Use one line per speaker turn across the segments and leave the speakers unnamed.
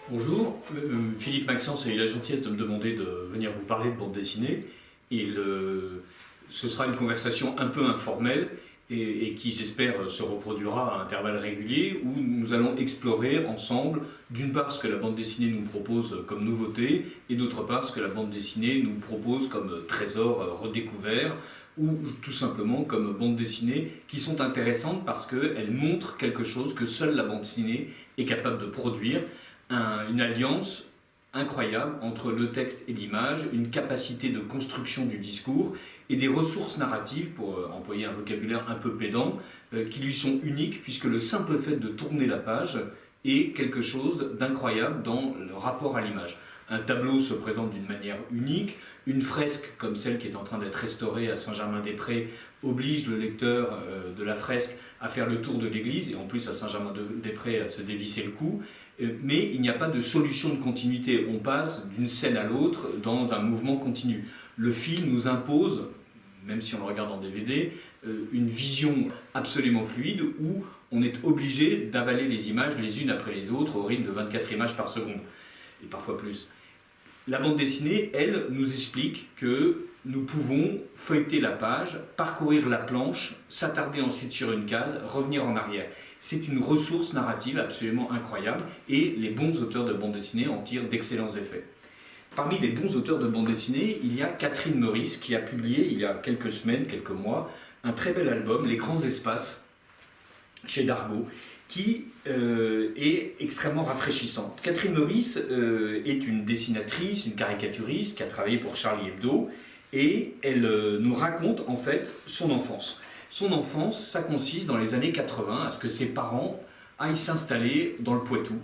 Bonjour, Philippe Maxence a eu la gentillesse de me demander de venir vous parler de bande dessinée. Ce sera une conversation un peu informelle et qui, j'espère, se reproduira à intervalles réguliers où nous allons explorer ensemble, d'une part, ce que la bande dessinée nous propose comme nouveauté et d'autre part, ce que la bande dessinée nous propose comme trésor redécouvert ou tout simplement comme bande dessinée qui sont intéressantes parce qu'elles montrent quelque chose que seule la bande dessinée est capable de produire. Une alliance incroyable entre le texte et l'image, une capacité de construction du discours et des ressources narratives, pour employer un vocabulaire un peu pédant, qui lui sont uniques puisque le simple fait de tourner la page est quelque chose d'incroyable dans le rapport à l'image. Un tableau se présente d'une manière unique, une fresque comme celle qui est en train d'être restaurée à Saint-Germain-des-Prés oblige le lecteur de la fresque à faire le tour de l'église et en plus à Saint-Germain-des-Prés à se dévisser le cou. Mais il n'y a pas de solution de continuité. On passe d'une scène à l'autre dans un mouvement continu. Le film nous impose, même si on le regarde en DVD, une vision absolument fluide où on est obligé d'avaler les images les unes après les autres au rythme de 24 images par seconde, et parfois plus. La bande dessinée, elle, nous explique que nous pouvons feuilleter la page, parcourir la planche, s'attarder ensuite sur une case, revenir en arrière. C'est une ressource narrative absolument incroyable et les bons auteurs de bande dessinée en tirent d'excellents effets. Parmi les bons auteurs de bande dessinée, il y a Catherine Meurice qui a publié il y a quelques semaines, quelques mois, un très bel album, Les Grands Espaces, chez Dargaud, qui est extrêmement rafraîchissante. Catherine Meurice est une dessinatrice, une caricaturiste qui a travaillé pour Charlie Hebdo et elle nous raconte en fait son enfance. Son enfance, ça consiste dans les années 80 à ce que ses parents aillent s'installer dans le Poitou.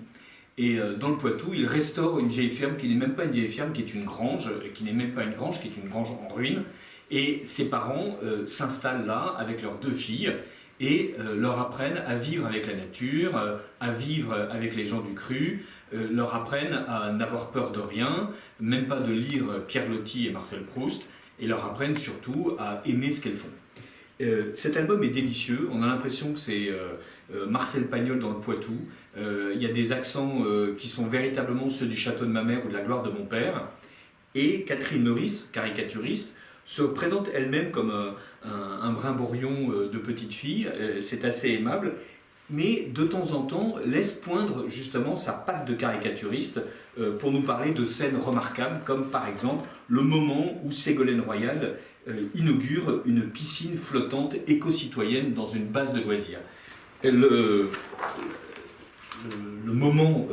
Et dans le Poitou, ils restaurent une vieille ferme qui n'est même pas une vieille ferme, qui est une grange, qui n'est même pas une grange, qui est une grange en ruine. Et ses parents s'installent là avec leurs deux filles et leur apprennent à vivre avec la nature, à vivre avec les gens du cru, leur apprennent à n'avoir peur de rien, même pas de lire Pierre Loti et Marcel Proust, et leur apprennent surtout à aimer ce qu'elles font. Cet album est délicieux, on a l'impression que c'est Marcel Pagnol dans le Poitou. Il y a des accents qui sont véritablement ceux du château de ma mère ou de la gloire de mon père. Et Catherine Meurice, caricaturiste, se présente elle-même comme un brimborion de petite fille. C'est assez aimable, mais de temps en temps laisse poindre justement sa patte de caricaturiste pour nous parler de scènes remarquables, comme par exemple le moment où Ségolène Royal inaugure une piscine flottante éco-citoyenne dans une base de loisirs. Le moment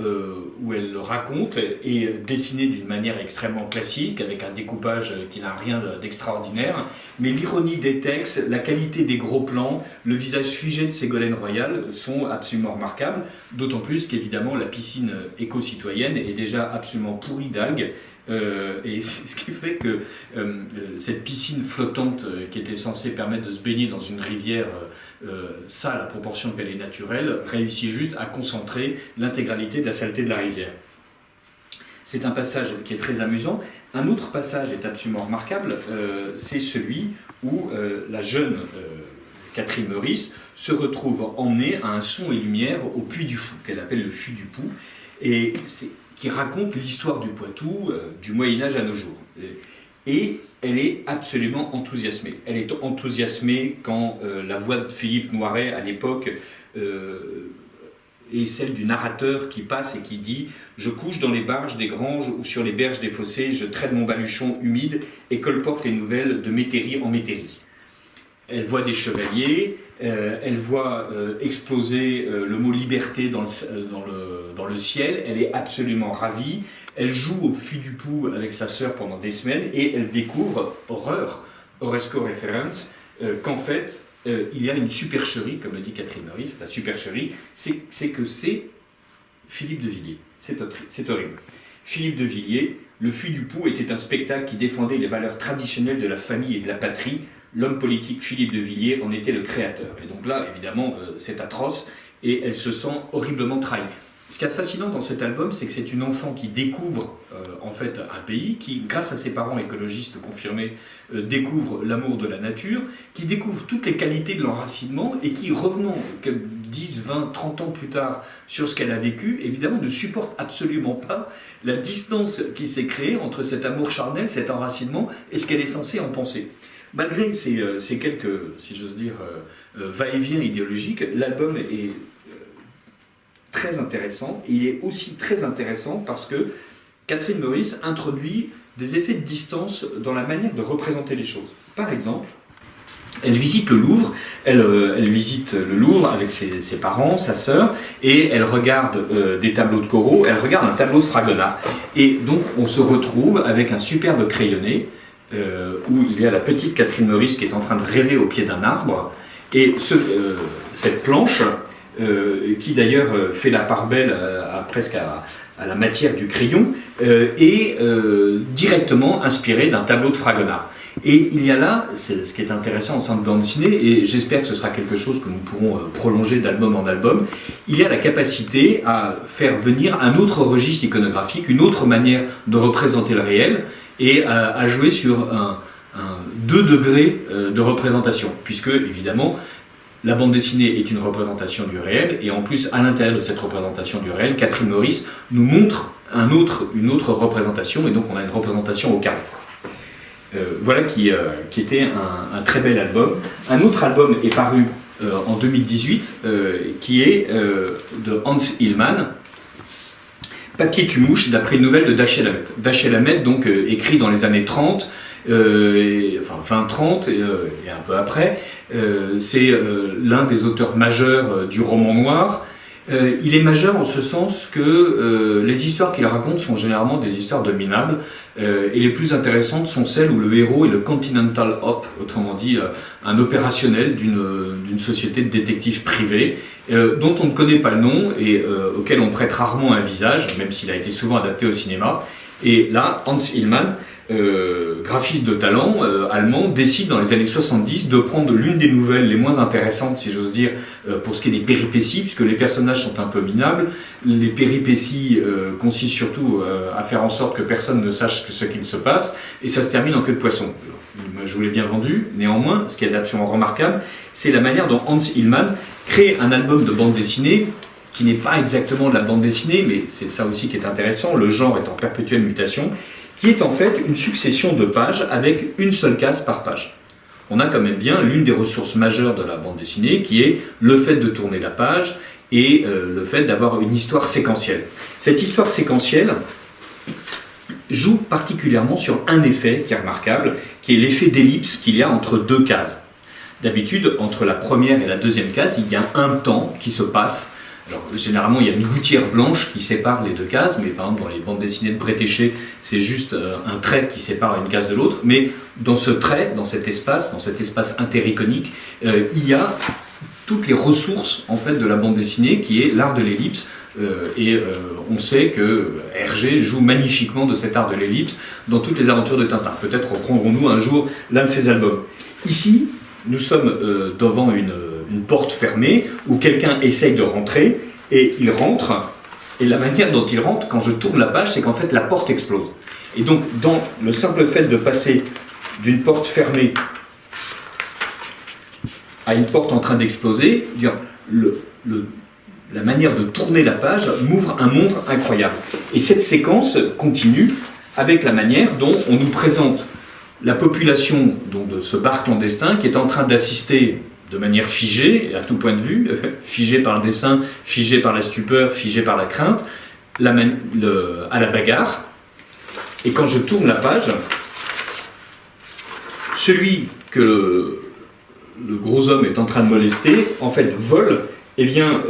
où elle le raconte est dessiné d'une manière extrêmement classique, avec un découpage qui n'a rien d'extraordinaire, mais l'ironie des textes, la qualité des gros plans, le visage figé de Ségolène Royal sont absolument remarquables, d'autant plus qu'évidemment la piscine éco-citoyenne est déjà absolument pourrie d'algues, et c'est ce qui fait que cette piscine flottante qui était censée permettre de se baigner dans une rivière sale à proportion qu'elle est naturelle réussit juste à concentrer l'intégralité de la saleté de la rivière. C'est un passage qui est très amusant. Un autre passage est absolument remarquable, c'est celui où la jeune Catherine Meurice se retrouve emmenée à un son et lumière au Puy du Fou, qu'elle appelle le Puy du Pou, et qui raconte l'histoire du Poitou du Moyen-Âge à nos jours. Et elle est absolument enthousiasmée. Elle est enthousiasmée quand la voix de Philippe Noiret, à l'époque, est celle du narrateur qui passe et qui dit « Je couche dans les barges des granges ou sur les berges des fossés, je traîne mon baluchon humide et colporte les nouvelles de métairie en métairie. » Elle voit des chevaliers, elle voit exploser le mot liberté dans le ciel, elle est absolument ravie, elle joue au Puy du Pou avec sa sœur pendant des semaines et elle découvre, horreur, Horresco Reference, qu'en fait il y a une supercherie, comme le dit Catherine Meurice. La supercherie, c'est que c'est Philippe de Villiers, c'est horrible. Philippe de Villiers, le Puy du Pou était un spectacle qui défendait les valeurs traditionnelles de la famille et de la patrie. L'homme politique Philippe de Villiers en était le créateur. Et donc là, évidemment, c'est atroce et elle se sent horriblement trahie. Ce qui est fascinant dans cet album, c'est que c'est une enfant qui découvre en fait un pays, qui, grâce à ses parents écologistes confirmés, découvre l'amour de la nature, qui découvre toutes les qualités de l'enracinement et qui, revenant 10, 20, 30 ans plus tard sur ce qu'elle a vécu, évidemment ne supporte absolument pas la distance qui s'est créée entre cet amour charnel, cet enracinement et ce qu'elle est censée en penser. Malgré ces quelques, si j'ose dire, va-et-vient idéologiques, l'album est très intéressant. Et il est aussi très intéressant parce que Catherine Meurice introduit des effets de distance dans la manière de représenter les choses. Par exemple, elle visite le Louvre, elle visite le Louvre avec ses parents, sa sœur, et elle regarde des tableaux de Corot, elle regarde un tableau de Fragonard. Et donc on se retrouve avec un superbe crayonné, où il y a la petite Catherine Meurice qui est en train de rêver au pied d'un arbre, et cette planche, qui d'ailleurs fait la part belle presque à la matière du crayon, est directement inspirée d'un tableau de Fragonard. Et il y a là, c'est ce qui est intéressant en sein de bande dessinée, et j'espère que ce sera quelque chose que nous pourrons prolonger d'album en album, il y a la capacité à faire venir un autre registre iconographique, une autre manière de représenter le réel, et à jouer sur deux degrés de représentation, puisque évidemment, la bande dessinée est une représentation du réel, et en plus, à l'intérieur de cette représentation du réel, Catherine Meurice nous montre une autre représentation, et donc on a une représentation au carré. Voilà qui était un très bel album. Un autre album est paru en 2018, qui est de Hans Hillman, Papier tue mouche, d'après une nouvelle de Dashiell Hammett. Dashiell Hammett, donc, écrit dans les années 30, fin 30 et un peu après. C'est l'un des auteurs majeurs du roman noir. Il est majeur en ce sens que les histoires qu'il raconte sont généralement des histoires de minables, et les plus intéressantes sont celles où le héros est le Continental Op, autrement dit un opérationnel d'une société de détectives privés, dont on ne connaît pas le nom et auquel on prête rarement un visage, même s'il a été souvent adapté au cinéma. Et là, Hans Hillman, graphiste de talent allemand, décide dans les années 70 de prendre l'une des nouvelles les moins intéressantes, si j'ose dire, pour ce qui est des péripéties, puisque les personnages sont un peu minables. Les péripéties consistent surtout à faire en sorte que personne ne sache ce qu'il se passe, et ça se termine en queue de poisson. Je vous l'ai bien vendu, néanmoins, ce qui est absolument remarquable, c'est la manière dont Hans Hillman crée un album de bande dessinée qui n'est pas exactement de la bande dessinée, mais c'est ça aussi qui est intéressant, le genre est en perpétuelle mutation, qui est en fait une succession de pages avec une seule case par page. On a quand même bien l'une des ressources majeures de la bande dessinée, qui est le fait de tourner la page et le fait d'avoir une histoire séquentielle. Cette histoire séquentielle joue particulièrement sur un effet qui est remarquable, qui est l'effet d'ellipse qu'il y a entre deux cases. D'habitude, entre la première et la deuxième case, il y a un temps qui se passe. Alors, généralement, il y a une gouttière blanche qui sépare les deux cases, mais par exemple, dans les bandes dessinées de Bretéché, c'est juste un trait qui sépare une case de l'autre. Mais dans ce trait, dans cet espace intericonique, il y a toutes les ressources en fait, de la bande dessinée, qui est l'art de l'ellipse. On sait que Hergé joue magnifiquement de cet art de l'ellipse dans toutes les aventures de Tintin. Peut-être reprendrons-nous un jour l'un de ses albums. Ici, nous sommes devant une porte fermée où quelqu'un essaye de rentrer et il rentre, et la manière dont il rentre, quand je tourne la page, c'est qu'en fait la porte explose. Et donc dans le simple fait de passer d'une porte fermée à une porte en train d'exploser, la manière de tourner la page m'ouvre un monde incroyable. Et cette séquence continue avec la manière dont on nous présente la population donc, de ce bar clandestin qui est en train d'assister de manière figée, à tout point de vue, figée par le dessin, figée par la stupeur, figée par la crainte, à la bagarre. Et quand je tourne la page, celui que le gros homme est en train de molester, en fait vole et vient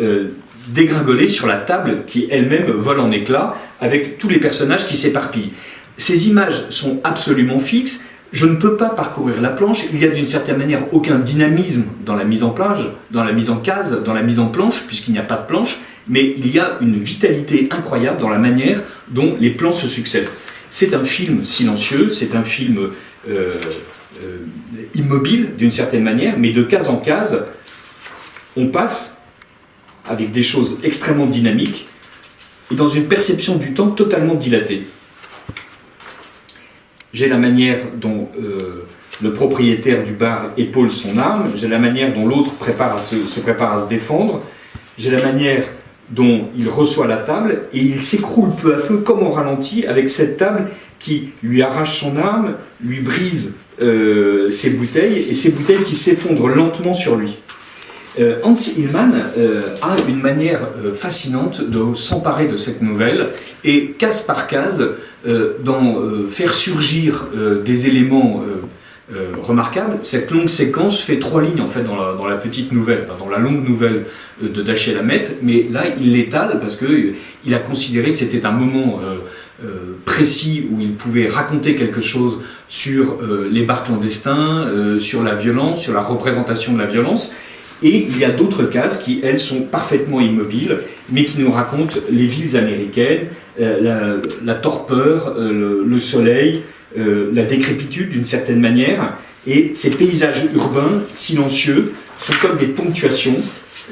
dégringoler sur la table qui elle-même vole en éclats avec tous les personnages qui s'éparpillent. Ces images sont absolument fixes. Je ne peux pas parcourir la planche, il y a d'une certaine manière aucun dynamisme dans la mise en plage, dans la mise en case, dans la mise en planche, puisqu'il n'y a pas de planche, mais il y a une vitalité incroyable dans la manière dont les plans se succèdent. C'est un film silencieux, c'est un film immobile d'une certaine manière, mais de case en case, on passe avec des choses extrêmement dynamiques et dans une perception du temps totalement dilatée. J'ai la manière dont le propriétaire du bar épaule son arme, j'ai la manière dont l'autre se prépare à se défendre, j'ai la manière dont il reçoit la table, et il s'écroule peu à peu, comme au ralenti, avec cette table qui lui arrache son arme, lui brise ses bouteilles, et ces bouteilles qui s'effondrent lentement sur lui. Hans Hillman a une manière fascinante de s'emparer de cette nouvelle, et case par case, d'en faire surgir des éléments remarquable. Cette longue séquence fait 3 lignes en fait dans la petite nouvelle, enfin, dans la longue nouvelle de Dashiell Hammett, mais là il l'étale parce qu'il a considéré que c'était un moment précis où il pouvait raconter quelque chose sur les bars clandestins, sur la violence, sur la représentation de la violence. Et il y a d'autres cases qui, elles, sont parfaitement immobiles, mais qui nous racontent les villes américaines, la torpeur, le soleil, la décrépitude d'une certaine manière, et ces paysages urbains silencieux sont comme des ponctuations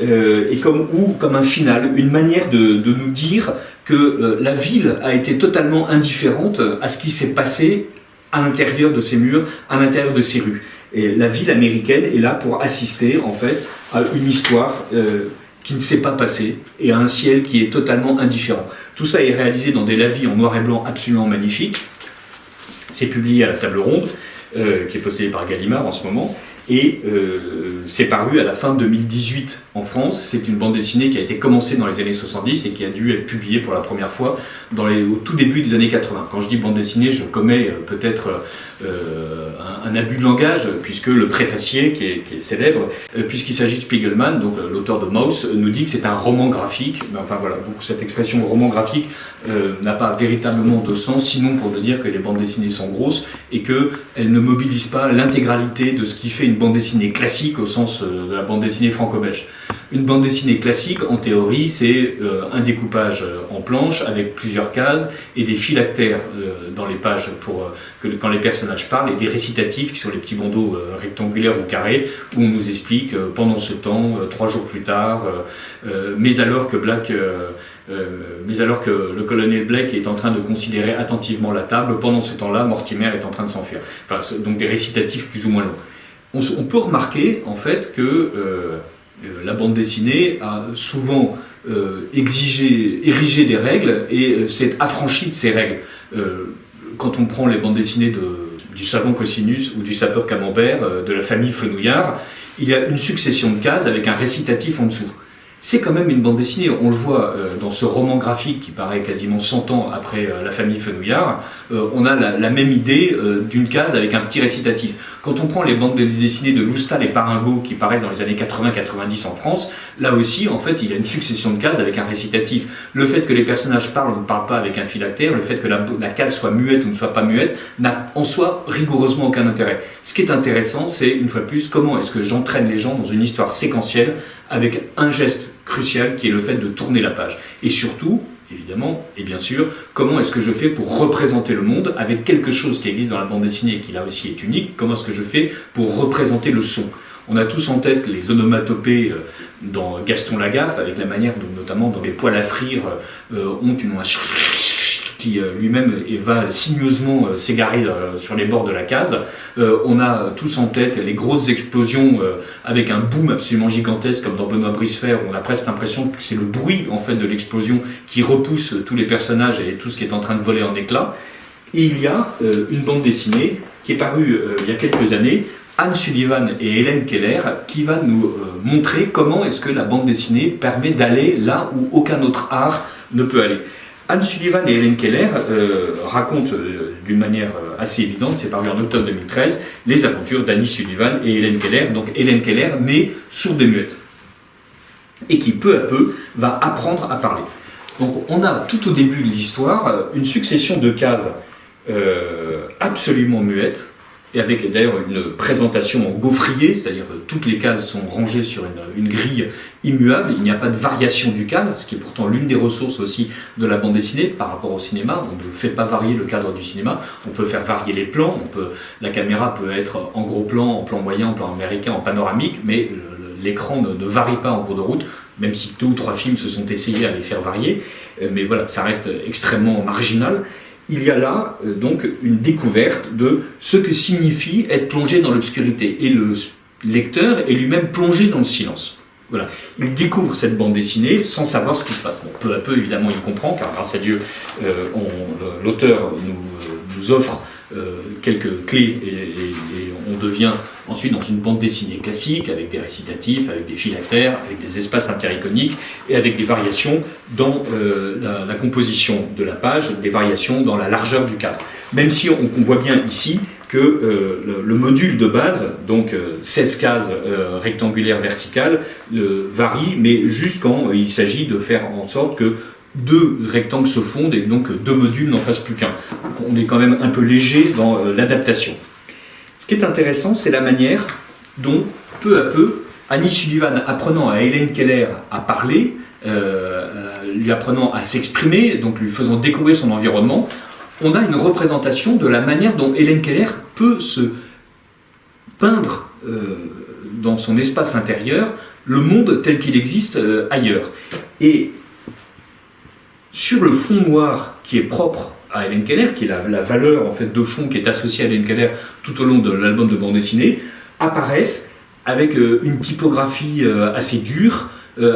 et comme un final, une manière de nous dire que la ville a été totalement indifférente à ce qui s'est passé à l'intérieur de ces murs, à l'intérieur de ces rues. Et la ville américaine est là pour assister en fait à une histoire qui ne s'est pas passée et à un ciel qui est totalement indifférent. Tout ça est réalisé dans des lavis en noir et blanc absolument magnifiques. C'est publié à la Table Ronde, qui est possédée par Gallimard en ce moment, et c'est paru à la fin 2018 en France. C'est une bande dessinée qui a été commencée dans les années 70 et qui a dû être publiée pour la première fois au tout début des années 80. Quand je dis bande dessinée, je commets peut-être un abus de langage, puisque le préfacier, qui est célèbre, puisqu'il s'agit de Spiegelman, donc l'auteur de Maus, nous dit que c'est un roman graphique. Mais enfin voilà, donc cette expression roman graphique n'a pas véritablement de sens, sinon pour nous dire que les bandes dessinées sont grosses et qu'elles ne mobilisent pas l'intégralité de ce qui fait une bande dessinée classique au sens de la bande dessinée franco-belge. Une bande dessinée classique, en théorie, c'est un découpage en planche avec plusieurs cases et des phylactères dans les pages pour que quand les personnages parlent, et des récitatifs qui sont les petits bandeaux rectangulaires ou carrés où on nous explique pendant ce temps, 3 jours plus tard, mais alors que le colonel Black est en train de considérer attentivement la table, pendant ce temps-là, Mortimer est en train de s'enfuir. Enfin, donc des récitatifs plus ou moins longs. On peut remarquer en fait que la bande dessinée a souvent érigé des règles et s'est affranchie de ces règles. Quand on prend les bandes dessinées du savant Cosinus ou du sapeur Camembert, de la famille Fenouillard, il y a une succession de cases avec un récitatif en dessous. C'est quand même une bande dessinée, on le voit dans ce roman graphique qui paraît quasiment 100 ans après la famille Fenouillard, on a la même idée d'une case avec un petit récitatif. Quand on prend les bandes dessinées de Loustal et Paringot qui paraissent dans les années 80-90 en France, là aussi en fait il y a une succession de cases avec un récitatif. Le fait que les personnages parlent ou ne parlent pas avec un phylactère, le fait que la case soit muette ou ne soit pas muette, n'a en soi rigoureusement aucun intérêt. Ce qui est intéressant, c'est une fois de plus comment est-ce que j'entraîne les gens dans une histoire séquentielle avec un geste crucial qui est le fait de tourner la page. Et surtout, évidemment, et bien sûr, comment est-ce que je fais pour représenter le monde avec quelque chose qui existe dans la bande dessinée et qui là aussi est unique, comment est-ce que je fais pour représenter le son. On a tous en tête les onomatopées dans Gaston Lagaffe, avec la manière notamment dont les poêles à frire ont une qui lui-même va signeusement s'égarer sur les bords de la case. On a tous en tête les grosses explosions avec un boom absolument gigantesque comme dans Benoît Brisefer, où on a presque l'impression que c'est le bruit en fait de l'explosion qui repousse tous les personnages et tout ce qui est en train de voler en éclats. Et il y a une bande dessinée qui est parue il y a quelques années, Anne Sullivan et Hélène Keller, qui va nous montrer comment est-ce que la bande dessinée permet d'aller là où aucun autre art ne peut aller. Anne Sullivan et Hélène Keller racontent d'une manière assez évidente, c'est paru en octobre 2013, les aventures d'Annie Sullivan et Hélène Keller. Donc Hélène Keller, née sourde et muette, et qui peu à peu va apprendre à parler. Donc on a tout au début de l'histoire une succession de cases absolument muettes, et avec d'ailleurs une présentation en gaufrier, c'est-à-dire que toutes les cases sont rangées sur une grille immuable, il n'y a pas de variation du cadre, ce qui est pourtant l'une des ressources aussi de la bande dessinée par rapport au cinéma. On ne fait pas varier le cadre du cinéma, on peut faire varier les plans, la caméra peut être en gros plan, en plan moyen, en plan américain, en panoramique, mais l'écran ne varie pas en cours de route, même si 2 ou 3 films se sont essayés à les faire varier, mais voilà, ça reste extrêmement marginal. Il y a là donc une découverte de ce que signifie être plongé dans l'obscurité, et le lecteur est lui-même plongé dans le silence. Voilà. Il découvre cette bande dessinée sans savoir ce qui se passe. Bon, peu à peu, évidemment, il comprend, car grâce à Dieu, l'auteur nous offre quelques clés et on devient ensuite dans une bande dessinée classique, avec des récitatifs, avec des phylactères, avec des espaces intericoniques et avec des variations dans la composition de la page, des variations dans la largeur du cadre. Même si on voit bien ici que le module de base, donc 16 cases rectangulaires verticales, varie, mais juste quand il s'agit de faire en sorte que 2 rectangles se fondent et donc 2 modules n'en fassent plus qu'un. On est quand même un peu léger dans l'adaptation. Ce qui est intéressant, c'est la manière dont, peu à peu, Annie Sullivan, apprenant à Hélène Keller à parler, lui apprenant à s'exprimer, donc lui faisant découvrir son environnement, on a une représentation de la manière dont Hélène Keller peut se peindre dans son espace intérieur le monde tel qu'il existe ailleurs. Et sur le fond noir qui est propre à Hélène Keller, qui est la valeur en fait, de fond qui est associée à Hélène Keller tout au long de l'album de bande dessinée, apparaissent avec une typographie assez dure,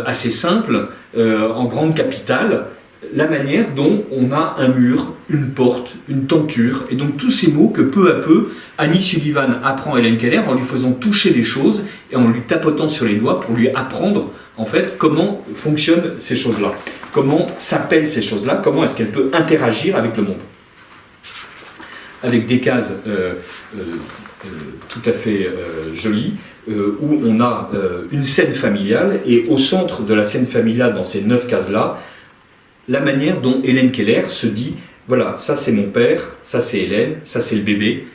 assez simple, en grande capitale, la manière dont on a un mur, une porte, une tenture, et donc tous ces mots que peu à peu, Annie Sullivan apprend à Hélène Keller en lui faisant toucher les choses et en lui tapotant sur les doigts pour lui apprendre en fait comment fonctionnent ces choses-là, comment s'appellent ces choses-là, comment est-ce qu'elle peut interagir avec le monde. Avec des cases tout à fait jolies, où on a une scène familiale, et au centre de la scène familiale, dans ces 9 cases-là, la manière dont Hélène Keller se dit, voilà, ça c'est mon père, ça c'est Hélène, ça c'est le bébé,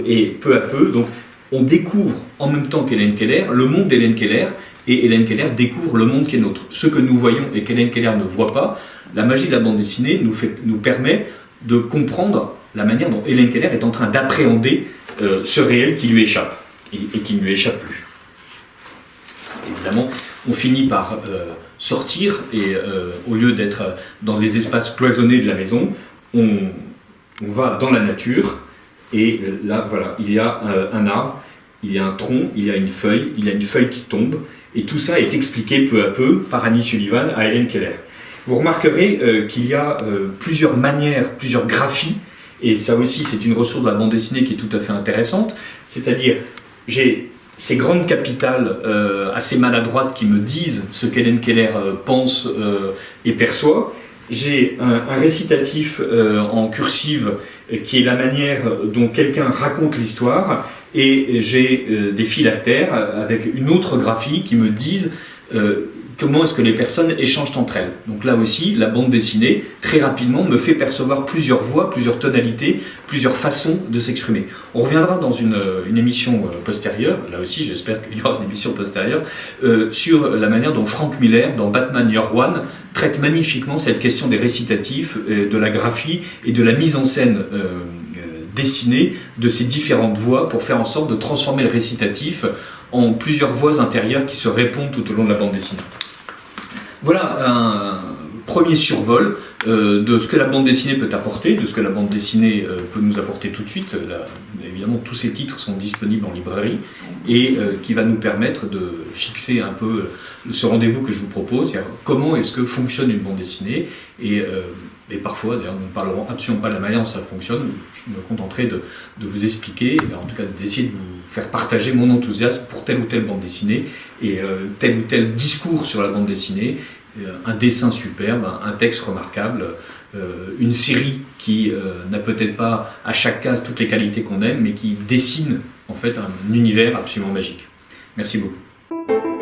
et peu à peu, donc, on découvre en même temps qu'Hélène Keller le monde d'Hélène Keller, et Hélène Keller découvre le monde qui est nôtre. Ce que nous voyons et qu'Hélène Keller ne voit pas, la magie de la bande dessinée nous permet de comprendre la manière dont Hélène Keller est en train d'appréhender ce réel qui lui échappe, et qui ne lui échappe plus. Évidemment, on finit par sortir, et au lieu d'être dans les espaces cloisonnés de la maison, on va dans la nature, et là, voilà, il y a un arbre, il y a un tronc, il y a une feuille qui tombe, et tout ça est expliqué peu à peu par Annie Sullivan à Hélène Keller. Vous remarquerez qu'il y a plusieurs manières, plusieurs graphies, et ça aussi c'est une ressource de la bande dessinée qui est tout à fait intéressante, c'est-à-dire j'ai ces grandes capitales assez maladroites qui me disent ce qu'Hélène Keller pense et perçoit. J'ai un récitatif en cursive qui est la manière dont quelqu'un raconte l'histoire, et j'ai des phylactères avec une autre graphie qui me disent comment est-ce que les personnes échangent entre elles. Donc là aussi, la bande dessinée, très rapidement, me fait percevoir plusieurs voix, plusieurs tonalités, plusieurs façons de s'exprimer. On reviendra dans une émission postérieure, là aussi j'espère qu'il y aura une émission postérieure, sur la manière dont Frank Miller, dans Batman Year One, traite magnifiquement cette question des récitatifs, de la graphie et de la mise en scène dessinée de ces différentes voix pour faire en sorte de transformer le récitatif en plusieurs voix intérieures qui se répondent tout au long de la bande dessinée. Voilà un premier survol de ce que la bande dessinée peut apporter, de ce que la bande dessinée peut nous apporter tout de suite. Évidemment, tous ces titres sont disponibles en librairie, et qui va nous permettre de fixer un peu ce rendez-vous que je vous propose, comment est-ce que fonctionne une bande dessinée, et parfois, d'ailleurs, nous ne parlerons absolument pas de la manière dont ça fonctionne. Je me contenterai de vous expliquer, en tout cas d'essayer de vous faire partager mon enthousiasme pour telle ou telle bande dessinée, et tel ou tel discours sur la bande dessinée, un dessin superbe, un texte remarquable, une série qui n'a peut-être pas à chaque case toutes les qualités qu'on aime, mais qui dessine en fait un univers absolument magique. Merci beaucoup.